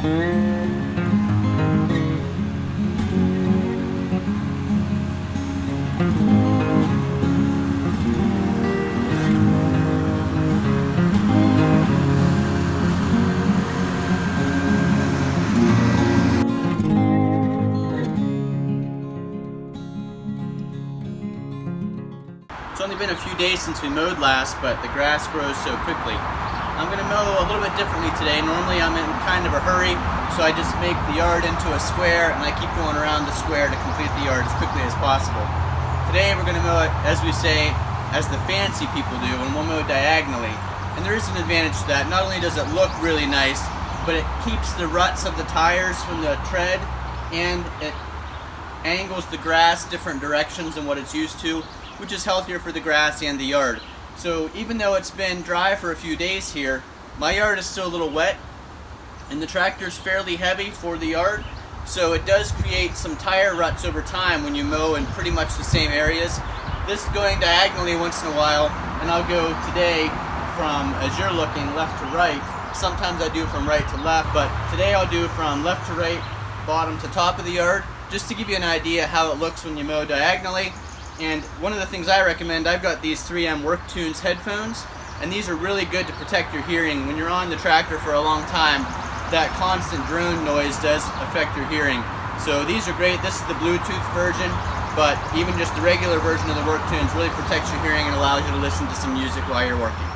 It's only been a few days since we mowed last, but the grass grows so quickly. I'm going to mow a little bit differently today. Normally I'm in kind of a hurry, so I just make the yard into a square and I keep going around the square to complete the yard as quickly as possible. Today we're going to mow it, as we say, as the fancy people do, and we'll mow diagonally. And there is an advantage to that. Not only does it look really nice, but it keeps the ruts of the tires from the tread, and it angles the grass different directions than what it's used to, which is healthier for the grass and the yard. So even though it's been dry for a few days here, my yard is still a little wet, and the tractor's fairly heavy for the yard, so it does create some tire ruts over time when you mow in pretty much the same areas. This is going diagonally once in a while, and I'll go today from, as you're looking, left to right. Sometimes I do from right to left, but today I'll do from left to right, bottom to top of the yard, just to give you an idea how it looks when you mow diagonally. And one of the things I recommend, I've got these 3M Work Tunes headphones, and these are really good to protect your hearing. When you're on the tractor for a long time, that constant drone noise does affect your hearing. So these are great. This is the Bluetooth version, but even just the regular version of the Work Tunes really protects your hearing and allows you to listen to some music while you're working.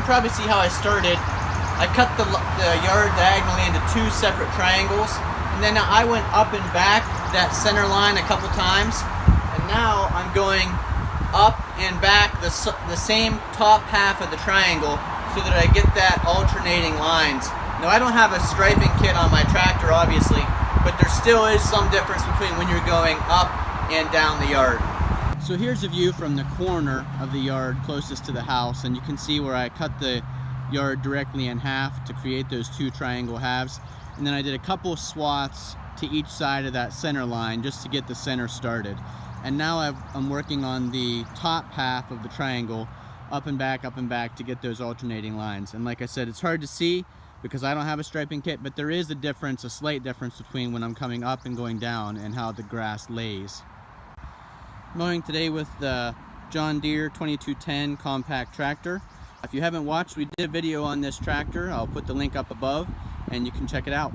Probably see how I started. I cut the yard diagonally into two separate triangles, and then I went up and back that center line a couple times, and now I'm going up and back the same top half of the triangle so that I get that alternating lines. Now I don't have a striping kit on my tractor obviously, but there still is some difference between when you're going up and down the yard. So here's a view from the corner of the yard closest to the house, and you can see where I cut the yard directly in half to create those two triangle halves, and then I did a couple swaths to each side of that center line just to get the center started. And now I'm working on the top half of the triangle, up and back to get those alternating lines. And like I said, it's hard to see because I don't have a striping kit, but there is a difference, a slight difference between when I'm coming up and going down and how the grass lays. Mowing today with the John Deere 2210 compact tractor. If you haven't watched, we did a video on this tractor. I'll put the link up above and you can check it out.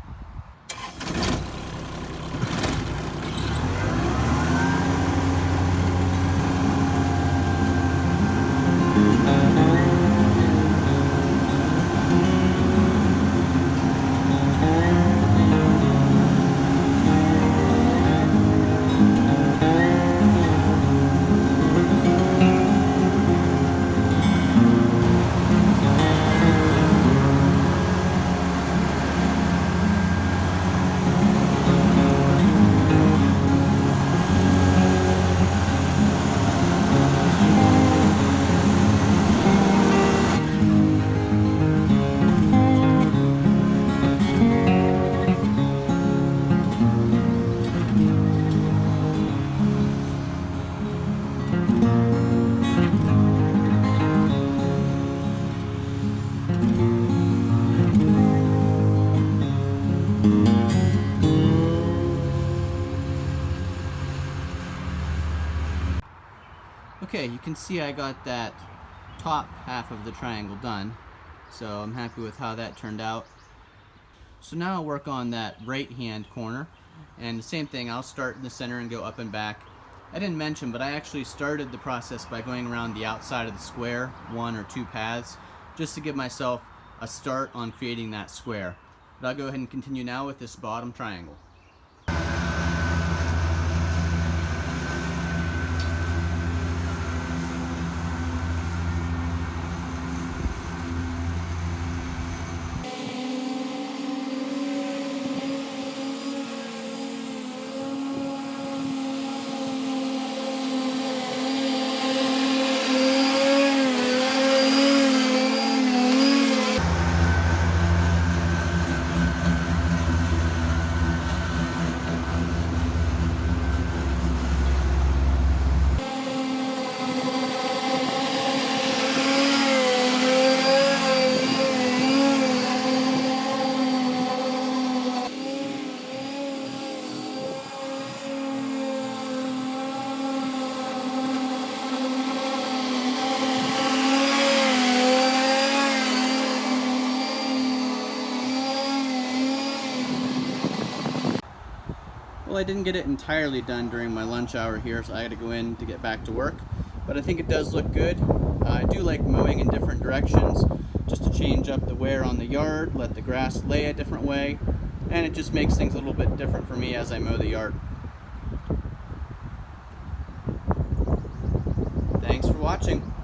Okay, you can see I got that top half of the triangle done, so I'm happy with how that turned out. So now I'll work on that right hand corner, and the same thing, I'll start in the center and go up and back. I didn't mention, but I actually started the process by going around the outside of the square, 1 or 2 paths, just to give myself a start on creating that square. But I'll go ahead and continue now with this bottom triangle. Well, I didn't get it entirely done during my lunch hour here, so I had to go in to get back to work. But I think it does look good. I do like mowing in different directions, just to change up the wear on the yard, let the grass lay a different way, and it just makes things a little bit different for me as I mow the yard. Thanks for watching.